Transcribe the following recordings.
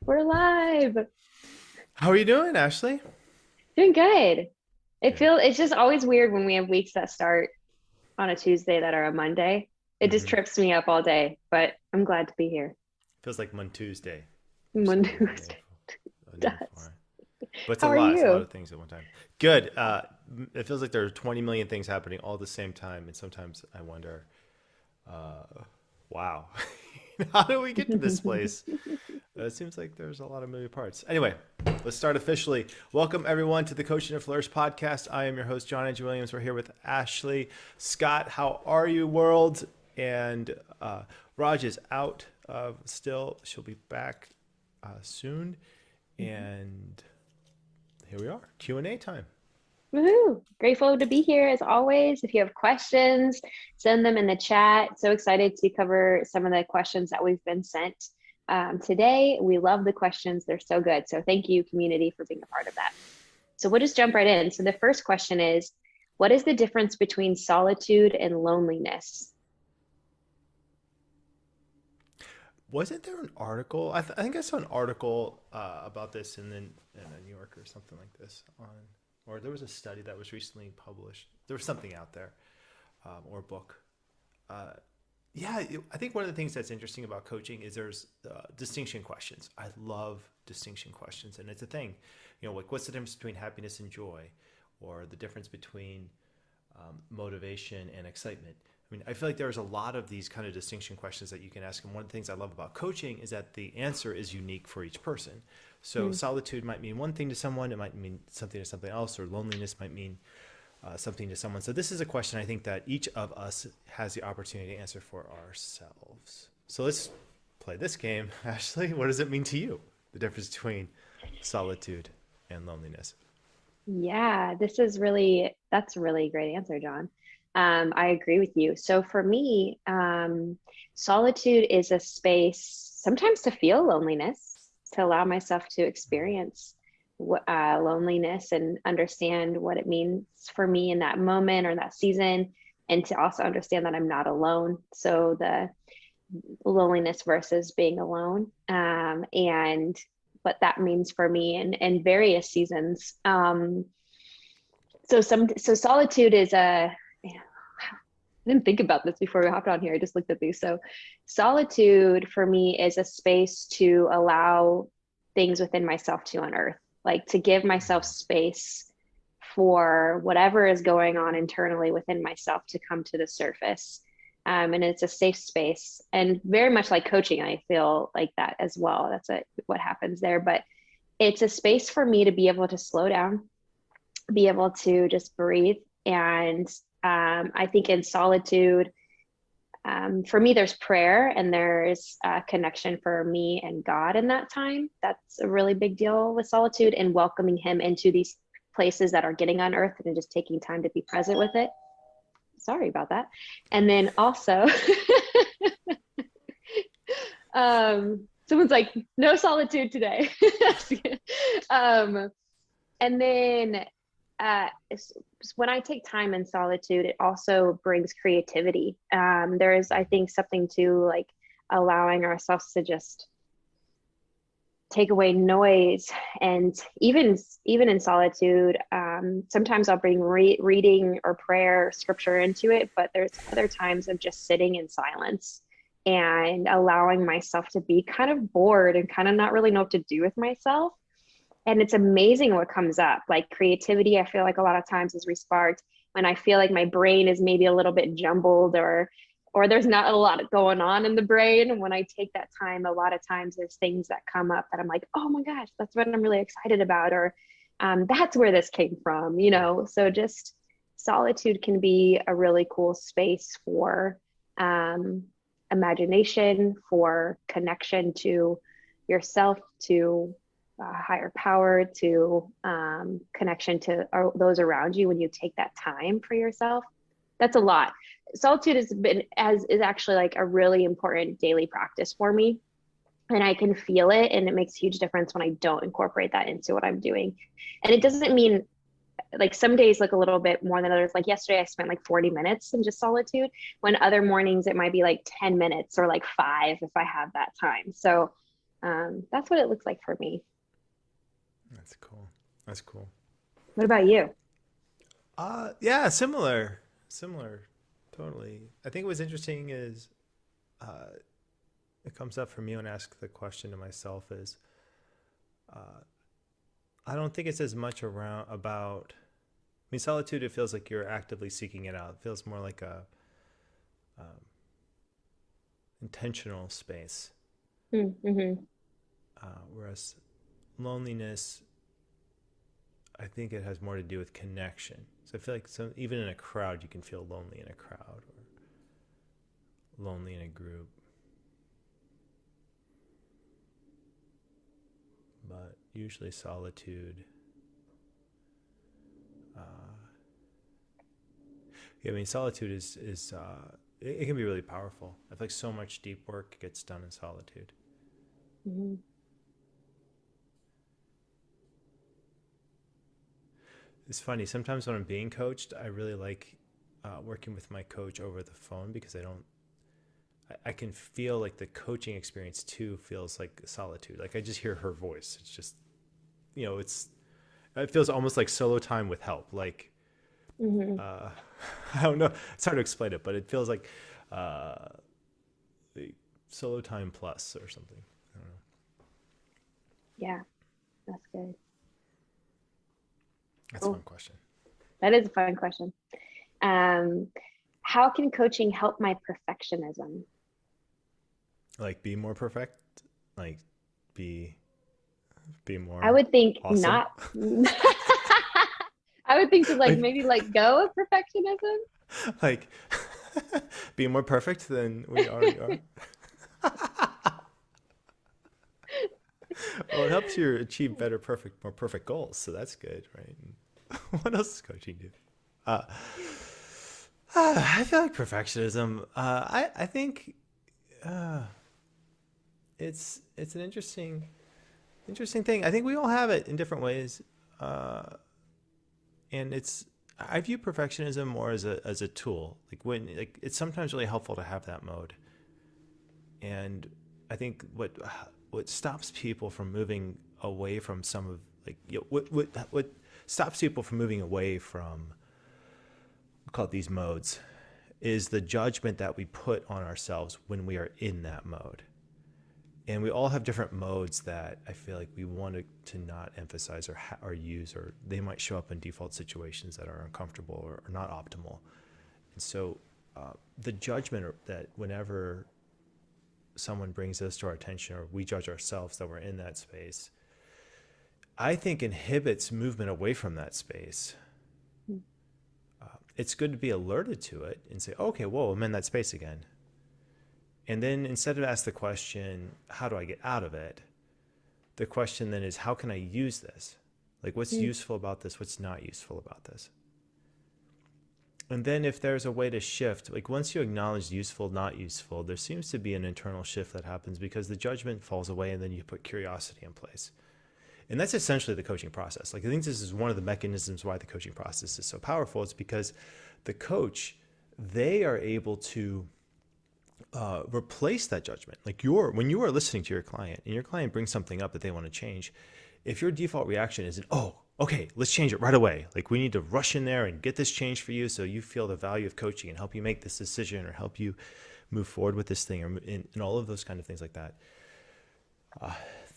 We're live. How are you doing, Ashley? Doing good. Good. It's just always weird when we have weeks that start on a Tuesday that are a Monday. It just Mm-hmm. trips me up all day, but I'm glad to be here. Feels like Mon Tuesday for some Monday reason. Tuesday A name does. for it. But it's How are a lot you? of things at one time. Good. It feels like there are 20 million things happening all at the same time. And sometimes I wonder, wow, how do we get to this place? It seems like there's a lot of moving parts. Anyway, let's start officially. Welcome, everyone, to the Coaching and Flourish podcast. I am your host, John Andrew Williams. We're here with Ashley. Scott, how are you, world? And Raj is out still. She'll be back soon. And here we are, Q&A time. Woohoo! Grateful to be here as always. If you have questions, send them in the chat. So excited to cover some of the questions that we've been sent today. We love the questions. They're so good. So thank you, community, for being a part of that. So we'll just jump right in. So the first question is, what is the difference between solitude and loneliness? Wasn't there an article? I think I saw an article about this in a New Yorker or something like this on, or there was a study that was recently published. There was something out there, or a book. Uh, I think one of the things that's interesting about coaching is there's distinction questions. I love distinction questions, and it's a thing. Like what's the difference between happiness and joy, or the difference between motivation and excitement. I mean, I feel like there's a lot of these kind of distinction questions that you can ask. And one of the things I love about coaching is that the answer is unique for each person. So Hmm. solitude might mean one thing to someone, it might mean something to something else, or loneliness might mean something to someone. So this is a question I think that each of us has the opportunity to answer for ourselves. So let's play this game. Ashley, what does it mean to you? The difference between solitude and loneliness. Yeah, that's a really great answer, John. I agree with you. So for me, solitude is a space sometimes to feel loneliness, to allow myself to experience loneliness and understand what it means for me in that moment or that season, and to also understand that I'm not alone. So the loneliness versus being alone, and what that means for me in various seasons. So solitude is I didn't think about this before we hopped on here. I just looked at these. So solitude for me is a space to allow things within myself to unearth, like to give myself space for whatever is going on internally within myself to come to the surface. And it's a safe space, and very much like coaching, I feel like that as well. What happens there. But it's a space for me to be able to slow down, be able to just breathe. And I think in solitude, for me, there's prayer and there's a connection for me and God in that time. That's a really big deal with solitude, and welcoming Him into these places that are getting unearthed and just taking time to be present with it. Sorry about that. And then also, someone's like, no solitude today. um, and then uh, when I take time in solitude, it also brings creativity. There is, I think, something to like allowing ourselves to just take away noise, and even in solitude, sometimes I'll bring reading or prayer, scripture into it, but there's other times of just sitting in silence and allowing myself to be kind of bored and kind of not really know what to do with myself. And it's amazing what comes up. Like creativity, I feel like a lot of times is resparked when I feel like my brain is maybe a little bit jumbled, or there's not a lot going on in the brain. When I take that time, a lot of times there's things that come up that I'm like, oh my gosh, that's what I'm really excited about, or that's where this came from, you know? So just solitude can be a really cool space for um, imagination, for connection to yourself, to higher power, to connection to those around you when you take that time for yourself. That's a lot. Solitude is actually like a really important daily practice for me, and I can feel it, and it makes a huge difference when I don't incorporate that into what I'm doing. And it doesn't mean like some days look a little bit more than others. Like yesterday I spent like 40 minutes in just solitude, when other mornings it might be like 10 minutes or like 5 if I have that time. So That's what it looks like for me. That's cool. That's cool. What about you? Yeah, similar, totally. I think what's interesting is, uh, it comes up for me when I ask the question to myself is, uh, I don't think it's as much around about. I mean, solitude. It feels like you're actively seeking it out. It feels more like a um, intentional space, Mm-hmm. whereas loneliness, I think it has more to do with connection. So I feel like even in a crowd, you can feel lonely in a crowd or lonely in a group. But usually solitude. Uh, yeah, I mean, solitude it can be really powerful. I feel like so much deep work gets done in solitude. Mm-hmm. It's funny. Sometimes when I'm being coached, I really like working with my coach over the phone because I can feel like the coaching experience too feels like solitude. Like I just hear her voice. It's just, it feels almost like solo time with help. Like, Mm-hmm. uh, I don't know. It's hard to explain it, but it feels like uh, solo time plus or something. I don't know. Yeah, that's good. That's a fun Cool. question. That is a fun question. Um, how can coaching help my perfectionism? Like be more perfect. Like be be I more would think awesome. not. I would think to like like maybe let go of perfectionism. like be more perfect than we already are. Well, it helps you achieve more perfect goals. So that's good, right? What else does coaching do? Uh, I feel like perfectionism. I think uh, it's an interesting thing. I think we all have it in different ways, uh, and I view perfectionism more as a tool. Like when like it's sometimes really helpful to have that mode, and I think what stops people from moving away from some of like what stops people from moving away from, we call it these modes, is the judgment that we put on ourselves when we are in that mode. And we all have different modes that I feel like we want to not emphasize or use, or they might show up in default situations that are uncomfortable or not optimal. And so the judgment that whenever someone brings this to our attention or we judge ourselves that we're in that space, I think inhibits movement away from that space. It's good to be alerted to it and say, okay, whoa, I'm in that space again. And then instead of ask the question, how do I get out of it? The question then is, how can I use this? Like, what's useful about this? What's not useful about this? And then if there's a way to shift, like once you acknowledge useful, not useful, there seems to be an internal shift that happens because the judgment falls away and then you put curiosity in place. And that's essentially the coaching process. Like I think this is one of the mechanisms why the coaching process is so powerful. It's because the coach, they are able to replace that judgment. Like when you are listening to your client and your client brings something up that they want to change, if your default reaction isn't, oh, okay, let's change it right away. Like we need to rush in there and get this changed for you so you feel the value of coaching and help you make this decision or help you move forward with this thing or in all of those kind of things like that.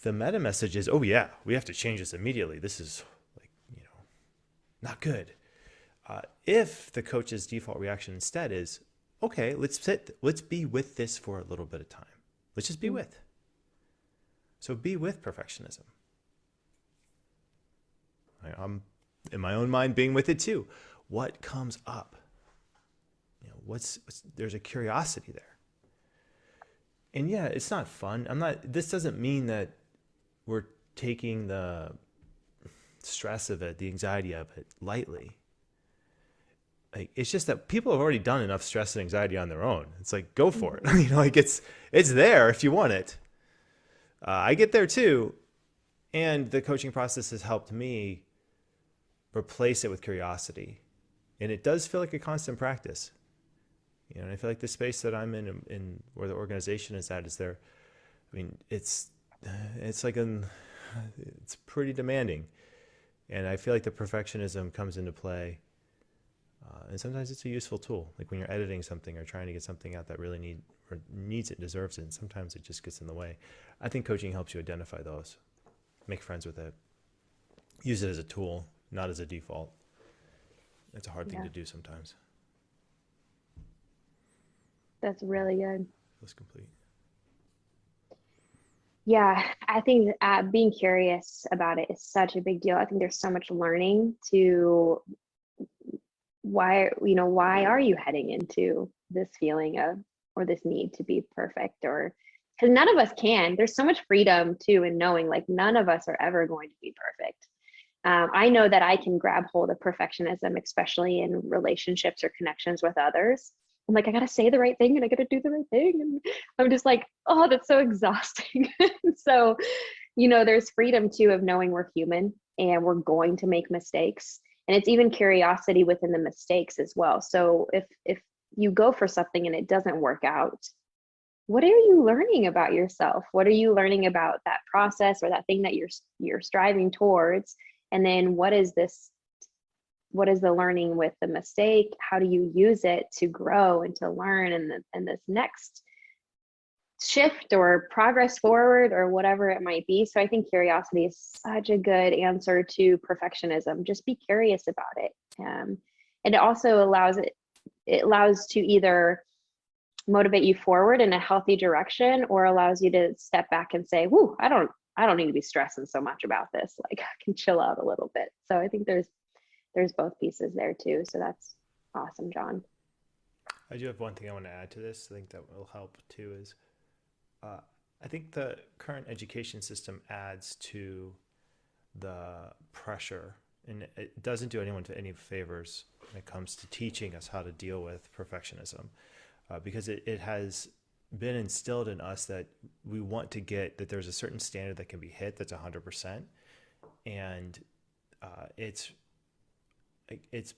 The meta message is, oh yeah, we have to change this immediately. This is like, not good. If the coach's default reaction instead is, okay, let's be with this for a little bit of time. Let's just be with. So be with perfectionism. I'm in my own mind being with it too. What comes up? There's a curiosity there. And yeah, it's not fun. This doesn't mean that we're taking the stress of it, the anxiety of it lightly. Like it's just that people have already done enough stress and anxiety on their own. It's like go for it. Mm-hmm. Like it's there if you want it. I get there too, and the coaching process has helped me replace it with curiosity, and it does feel like a constant practice. And I feel like the space that I'm in where the organization is at is there. I mean, it's it's like it's pretty demanding. And I feel like the perfectionism comes into play. And sometimes it's a useful tool, like when you're editing something or trying to get something out that really needs it, deserves it. And sometimes it just gets in the way. I think coaching helps you identify those, make friends with it, use it as a tool, not as a default. It's a hard thing Yeah, to do sometimes. that's really good. Feels complete. Yeah, I think being curious about it is such a big deal. I think there's so much learning to why are you heading into this feeling of or this need to be perfect, or because none of us can. There's so much freedom too in knowing like none of us are ever going to be perfect. I know that I can grab hold of perfectionism, especially in relationships or connections with others. I'm like, I gotta say the right thing and I gotta do the right thing. And I'm just like, oh, that's so exhausting. So, there's freedom too of knowing we're human and we're going to make mistakes. And it's even curiosity within the mistakes as well. So if you go for something and it doesn't work out, what are you learning about yourself? What are you learning about that process or that thing that you're striving towards? And then what is the learning with the mistake? How do you use it to grow and to learn and this next shift or progress forward or whatever it might be? So I think curiosity is such a good answer to perfectionism. Just be curious about it. And it also allows to either motivate you forward in a healthy direction or allows you to step back and say, whoo, I don't need to be stressing so much about this. Like I can chill out a little bit. So I think there's both pieces there too. So that's awesome, John. I do have one thing I want to add to this. I think that will help too. Is uh, I think the current education system adds to the pressure, and it doesn't do anyone to any favors when it comes to teaching us how to deal with perfectionism, because it has been instilled in us that we want to get that there's a certain standard that can be hit that's 100%, and it's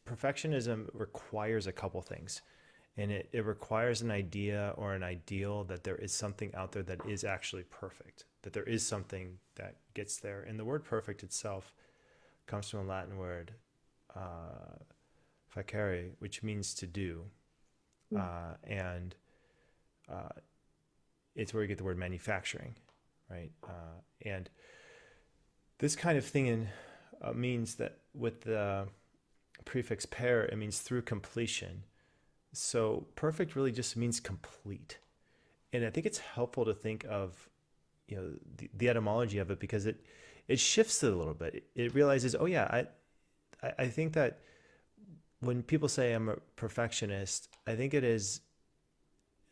perfectionism requires a couple things, and it requires an idea or an ideal that there is something out there that is actually perfect, that there is something that gets there. And the word perfect itself comes from a Latin word, facere, which means to do. And it's where you get the word manufacturing, right? And this kind of thing means that with the prefix per, it means through completion. So perfect really just means complete. And I think it's helpful to think of, the etymology of it, because it shifts it a little bit. It realizes, oh yeah, I think that when people say I'm a perfectionist, I think it is,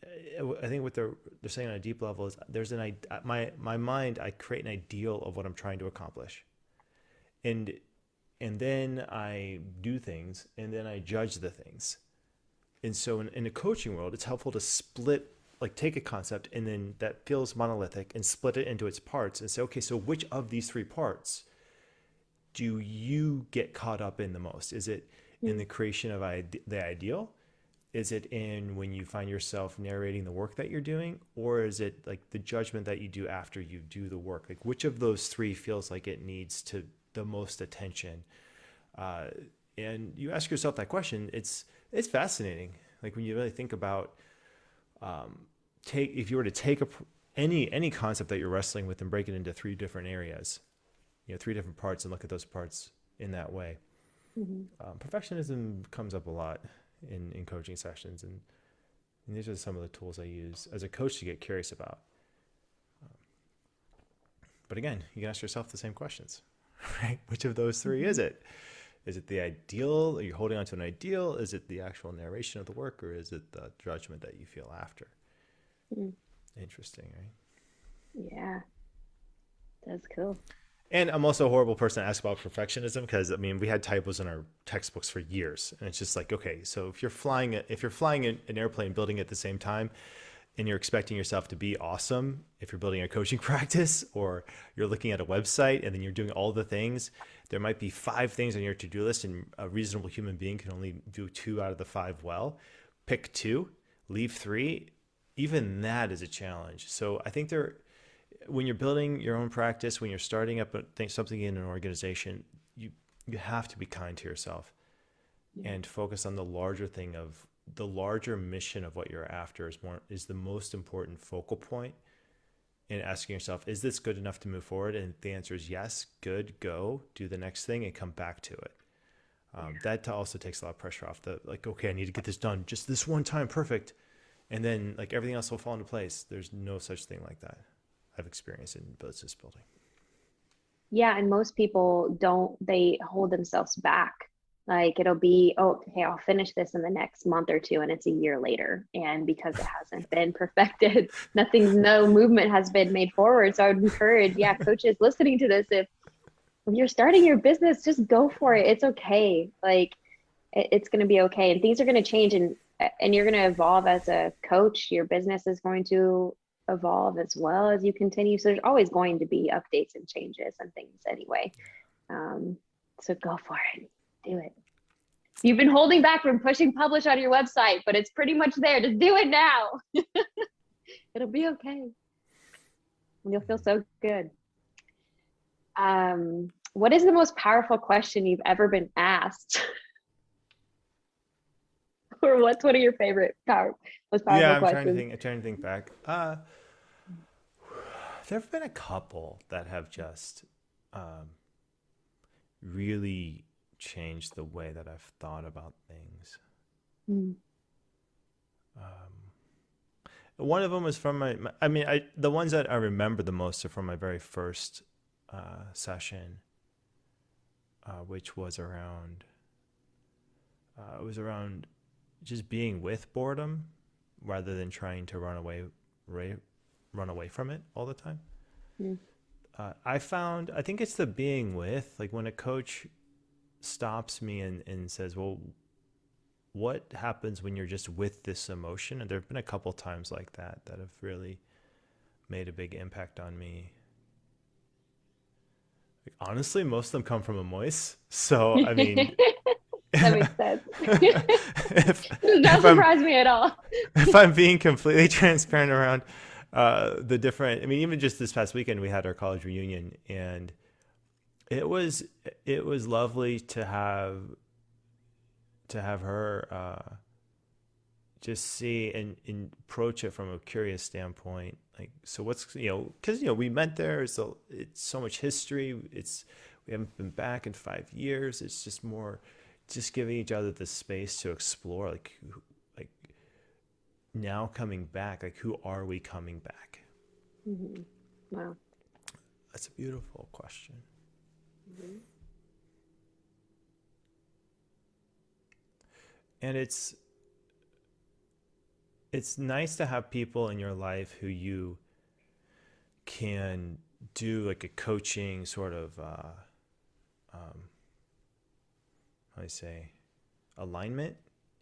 I think what they're saying on a deep level is there's my mind, I create an ideal of what I'm trying to accomplish. And then I do things and then I judge the things. And so in a coaching world, it's helpful to split, like take a concept and then that feels monolithic and split it into its parts and say, okay, so which of these three parts do you get caught up in the most? Is it in the creation of the ideal? Is it in when you find yourself narrating the work that you're doing? Or is it like the judgment that you do after you do the work? Like which of those three feels like it needs to the most attention? And you ask yourself that question, it's fascinating. Like when you really think about, if you were to take any concept that you're wrestling with and break it into three different areas, three different parts, and look at those parts in that way. Mm-hmm. Perfectionism comes up a lot in coaching sessions, and these are some of the tools I use as a coach to get curious about. But again, you can ask yourself the same questions, right? Which of those three is it? Is it the ideal? Are you holding on to an ideal? Is it the actual narration of the work, or is it the judgment that you feel after? Mm. Interesting, right? Yeah, that's cool. And I'm also a horrible person to ask about perfectionism because we had typos in our textbooks for years, and it's just like, okay, so if you're flying an airplane, building it at the same time, and you're expecting yourself to be awesome, if you're building a coaching practice or you're looking at a website and then you're doing all the things, there might be 5 things on your to-do list, and a reasonable human being can only do 2 out of the 5 well. Pick 2, leave 3. Even that is a challenge. So I think when you're building your own practice, when you're starting up something in an organization, you have to be kind to yourself and focus on the larger thing of the larger mission of what you're after is the most important focal point, and asking yourself, is this good enough to move forward? And if the answer is yes, good, go do the next thing and come back to it. That also takes a lot of pressure off okay, I need to get this done just this one time, perfect. And then like everything else will fall into place. There's no such thing like that I've experienced in business building. Yeah, and most people don't, they hold themselves back. Like it'll be, oh, okay, I'll finish this in the next month or two, and it's a year later. And because it hasn't been perfected, no movement has been made forward. So I would encourage, yeah, coaches listening to this, if you're starting your business, just go for it. It's okay. Like it's going to be okay, and things are going to change, and you're going to evolve as a coach. Your business is going to evolve as well as you continue. So there's always going to be updates and changes and things anyway. So go for it. Do it. You've been holding back from pushing publish on your website, but it's pretty much there. Just do it now. It'll be okay. And you'll feel so good. What is the most powerful question you've ever been asked? Or what's one of your favorite most powerful I'm trying to questions? think. I'm trying to think back. There have been a couple that have just really changed the way that I've thought about things. Mm. One of them was from the ones that I remember the most are from my very first session, which was around. It was around just being with boredom rather than trying to run away from it all the time. Mm. I think it's the being with, like when a coach stops me and says, well, what happens when you're just with this emotion? And there have been a couple times like that have really made a big impact on me. Like, honestly, most of them come from Amois. So, I mean, That makes sense. if, Does not if I'm surprise me at all. if I'm being completely transparent around the different, I mean, even just this past weekend, we had our college reunion, and it was lovely to have her just see and approach it from a curious standpoint. Like, so what's, because, we met there. So it's so much history. We haven't been back in 5 years. It's just more, just giving each other the space to explore, like now coming back, like who are we coming back? Mm-hmm. Wow. That's a beautiful question. Mm-hmm. And it's nice to have people in your life who you can do like a coaching sort of how do I say, alignment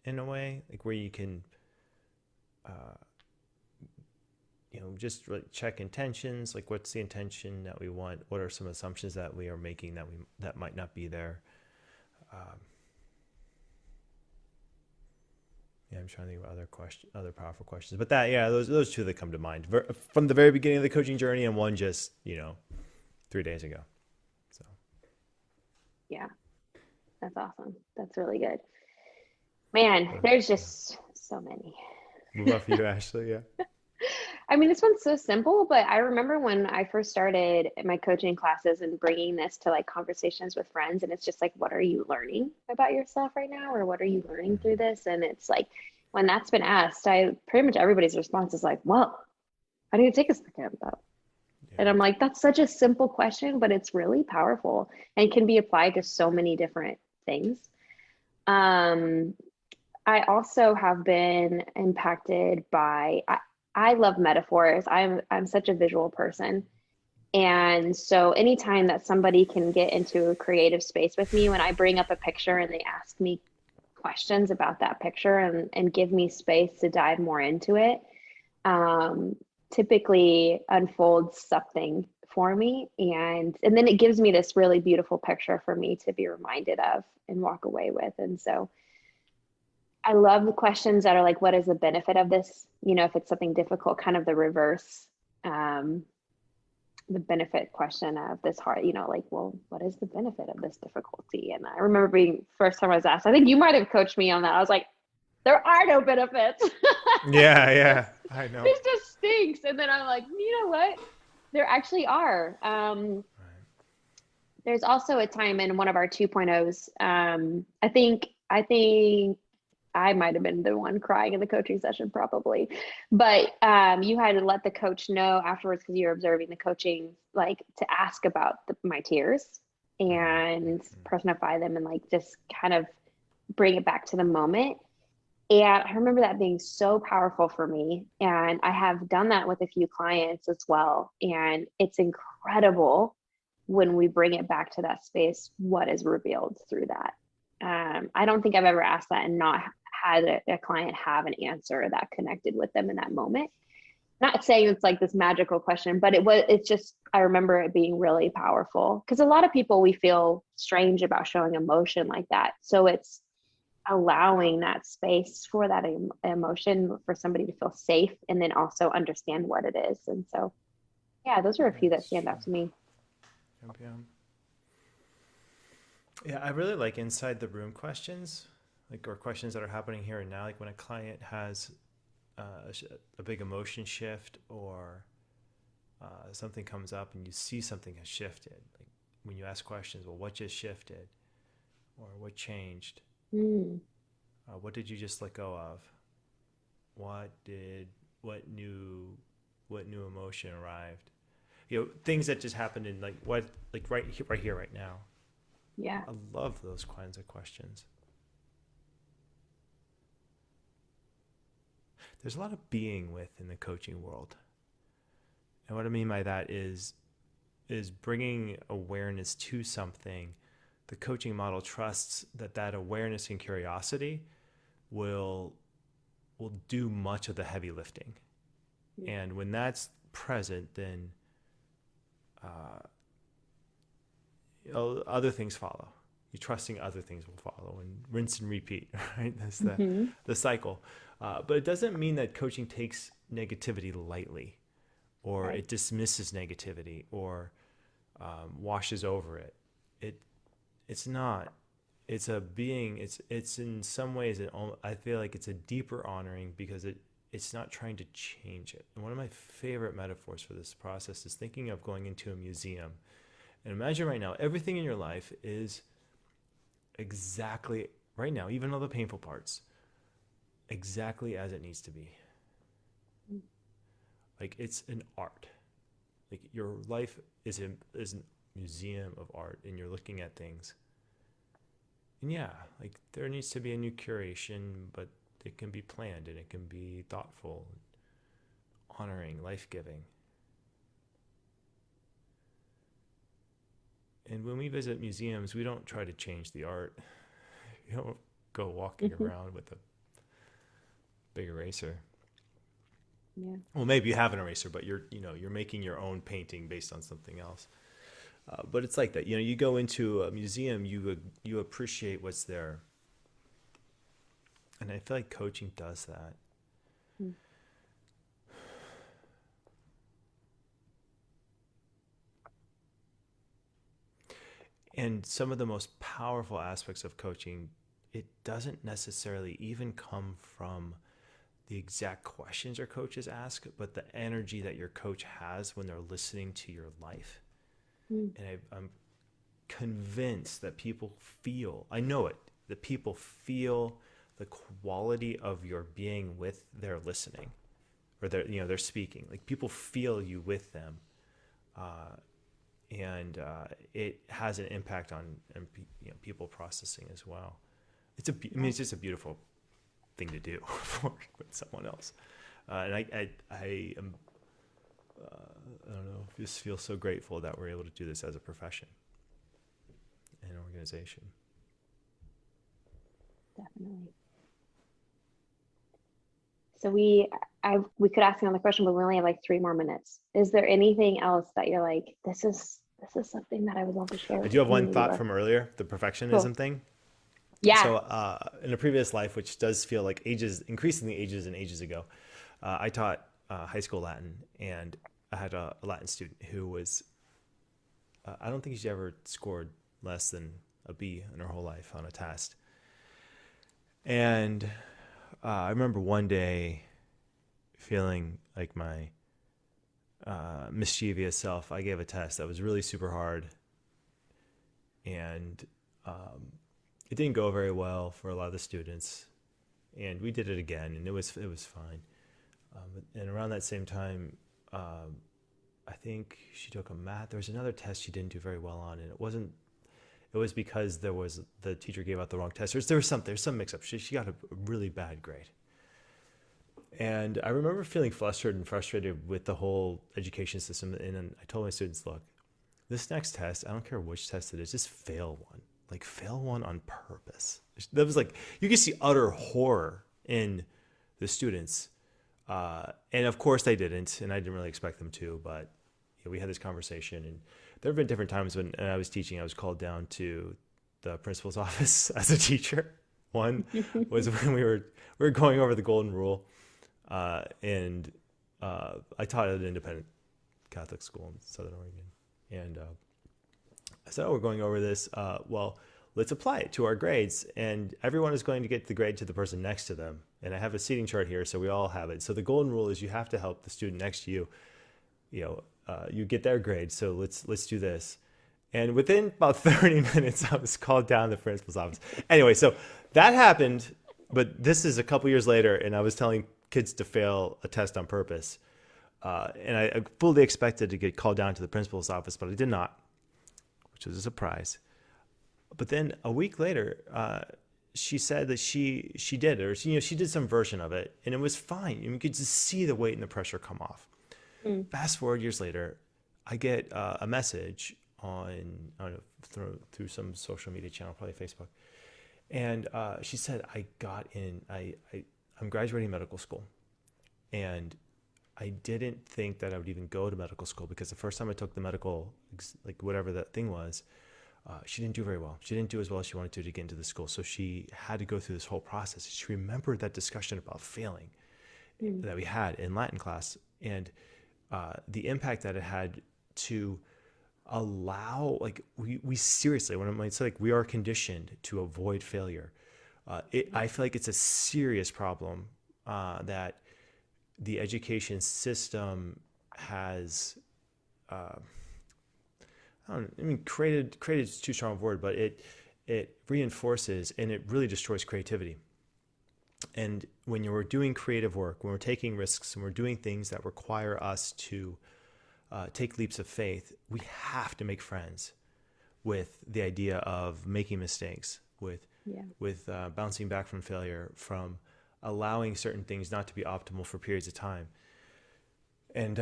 in a way, like where you can just like check intentions, like what's the intention that we want, what are some assumptions that we are making that might not be there. I'm trying to think of other powerful questions, but those two that come to mind from the very beginning of the coaching journey, and one just 3 days ago. So Yeah, that's awesome. That's really good. Man, there's just so many. What about for you, Ashley? Yeah. I mean, this one's so simple, but I remember when I first started my coaching classes and bringing this to like conversations with friends, and it's just like, what are you learning about yourself right now? Or what are you learning through this? And it's like, when that's been asked, pretty much everybody's response is like, well, I need to take a second though. And I'm like, that's such a simple question, but it's really powerful and can be applied to so many different things. I also have been impacted by, I love metaphors. I'm such a visual person. And so anytime that somebody can get into a creative space with me, when I bring up a picture and they ask me questions about that picture and give me space to dive more into it, typically unfolds something for me. And then it gives me this really beautiful picture for me to be reminded of and walk away with. And so I love the questions that are like, what is the benefit of this? If it's something difficult, kind of the reverse. the benefit question of this hard, like, well, what is the benefit of this difficulty? And I remember being first time I was asked, I think you might have coached me on that. I was like, there are no benefits. Yeah, this yeah, just I know. this just stinks. And then I'm like, you know what? There actually are. Right. There's also a time in one of our 2.0s. I think I might have been the one crying in the coaching session, probably. But you had to let the coach know afterwards because you're observing the coaching, like to ask about my tears and Mm-hmm. personify them and like just kind of bring it back to the moment. And I remember that being so powerful for me. And I have done that with a few clients as well. And it's incredible when we bring it back to that space, what is revealed through that. I don't think I've ever asked that and not had a client have an answer that connected with them in that moment. Not saying it's like this magical question, but it's just, I remember it being really powerful because a lot of people, we feel strange about showing emotion like that. So it's allowing that space for that emotion for somebody to feel safe and then also understand what it is. And so, yeah, those are a Yeah, few that that's stand true. out to me. Yep, yeah. Yeah, I really like inside the room questions, like or questions that are happening here and now. Like when a client has a big emotion shift or something comes up and you see something has shifted. Like when you ask questions, well, what just shifted or what changed? Mm, What did you just let go of? What did what new what new emotion arrived? Things that just happened in like what like right here right now. yeah. I love those kinds of questions. There's a lot of being with in the coaching world. And what I mean by that is bringing awareness to something. The coaching model trusts that that awareness and curiosity will will do much of the heavy lifting. And when that's present, then uh, other things follow. You're trusting other things will follow and rinse and repeat, right? That's Mm-hmm. the cycle. But it doesn't mean that coaching takes negativity lightly or Right. it dismisses negativity or washes over it. It it's not. It's a being. It's in some ways. I feel like it's a deeper honoring because it's not trying to change it. And one of my favorite metaphors for this process is thinking of going into a museum and imagine right now everything in your life is exactly right now, even all the painful parts, exactly as it needs to be. Like it's an art. Like your life is a museum of art, and you're looking at things. And yeah, like there needs to be a new curation, but it can be planned and it can be thoughtful, honoring, life giving. And when we visit museums, we don't try to change the art. You don't go walking Mm-hmm. around with a big eraser. Yeah. Well, maybe you have an eraser, but you're making your own painting based on something else. But it's like that. You go into a museum, you appreciate what's there, and I feel like coaching does that. Mm. And some of the most powerful aspects of coaching, it doesn't necessarily even come from the exact questions your coaches ask, but the energy that your coach has when they're listening to your life. Mm. And I'm convinced that people feel, I know it, that people feel the quality of your being with their listening or their speaking. Like people feel you with them. Uh, and it has an impact on people processing as well. I mean, Yeah. it's just a beautiful thing to do for with someone else. And I am, I don't know, just feel so grateful that we're able to do this as a profession and organization. Definitely. So we could ask another question, but we only have like 3 more minutes. Is there anything else that you're like, this is something that I would love to share I with do the have one community thought with? from earlier, the Cool. perfectionism thing. Yeah. So, in a previous life, which does feel like increasingly ages and ages ago, I taught high school Latin, and I had a Latin student who was, I don't think she ever scored less than a B in her whole life on a test. And I remember one day feeling like my mischievous self. I gave a test that was really super hard, and it didn't go very well for a lot of the students. And we did it again, and it was fine. And around that same time, I think she took a math. There was another test she didn't do very well on, and it was because the teacher gave out the wrong test. There's some mix up. She got a really bad grade. And I remember feeling frustrated with the whole education system. And then I told my students, look, this next test, I don't care which test it is, just fail one. Like, fail one on purpose. That was like, you can see utter horror in the students. And of course they didn't, and I didn't really expect them to, but we had this conversation. And there have been different times when I was teaching, I was called down to the principal's office as a teacher. One was when we were going over the golden rule. And I taught at an independent Catholic school in Southern Oregon. And I said, we're going over this. Well, let's apply it to our grades. And everyone is going to get the grade to the person next to them. And I have a seating chart here, so we all have it. So the golden rule is you have to help the student next to you. You get their grade. So let's do this. And within about 30 minutes, I was called down to the principal's office. Anyway, so that happened. But this is a couple years later, and I was telling kids to fail a test on purpose. And I fully expected to get called down to the principal's office, but I did not, which was a surprise. But then a week later, she said that she did, or she did some version of it, and it was fine. You could just see the weight and the pressure come off. Fast forward years later, I get a message on, I don't know, through some social media channel, probably Facebook. And she said, I'm graduating medical school. And I didn't think that I would even go to medical school, because the first time I took the medical, like whatever that thing was, she didn't do very well. She didn't do as well as she wanted to get into the school. So she had to go through this whole process. She remembered that discussion about failing that we had in Latin class, and the impact that it had to allow, like, we seriously, when I say, like, we are conditioned to avoid failure. I feel like it's a serious problem that the education system has, created is too strong a word, but it reinforces and it really destroys creativity. And when you're doing creative work, when we're taking risks and we're doing things that require us to take leaps of faith, we have to make friends with the idea of making mistakes, with bouncing back from failure, from allowing certain things not to be optimal for periods of time. And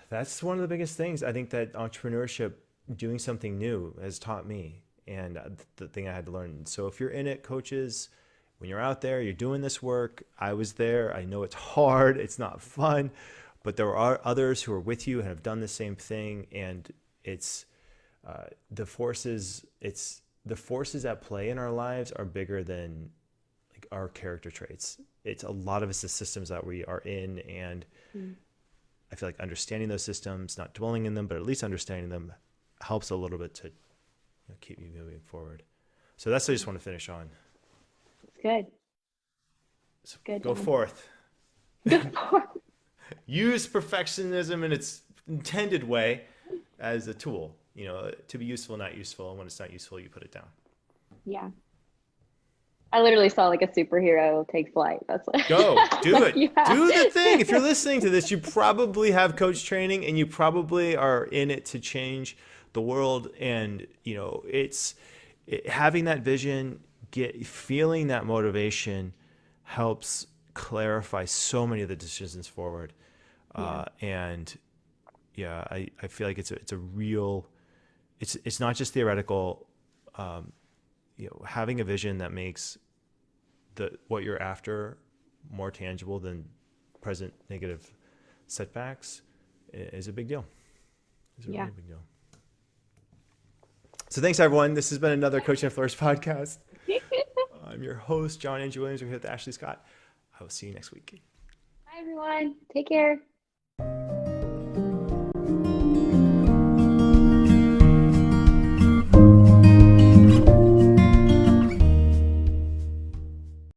that's one of the biggest things I think that entrepreneurship, doing something new, has taught me, and the thing I had to learn. So if you're in it, coaches, when you're out there, you're doing this work, I was there, I know it's hard, it's not fun, but there are others who are with you and have done the same thing. And it's the forces at play in our lives are bigger than, like, our character traits. It's a lot of it's the systems that we are in, and I feel like understanding those systems, not dwelling in them, but at least understanding them, helps a little bit to keep you moving forward. So that's what I just want to finish on. Good. So Good. Go forth. Use perfectionism in its intended way as a tool, to be useful, not useful. And when it's not useful, you put it down. Yeah. I literally saw like a superhero take flight. That's like, go do it. Yeah. Do the thing. If you're listening to this, you probably have coach training, and you probably are in it to change the world. And having that vision, feeling that motivation helps clarify so many of the decisions forward. I feel like it's a real, it's not just theoretical. Having a vision that makes what you're after more tangible than present negative setbacks is a big deal. It's a really big deal. So thanks, everyone. This has been another Coaching and Flourish podcast. I'm your host, John Andrew Williams. We're here with Ashley Scott. I will see you next week. Bye, everyone. Take care.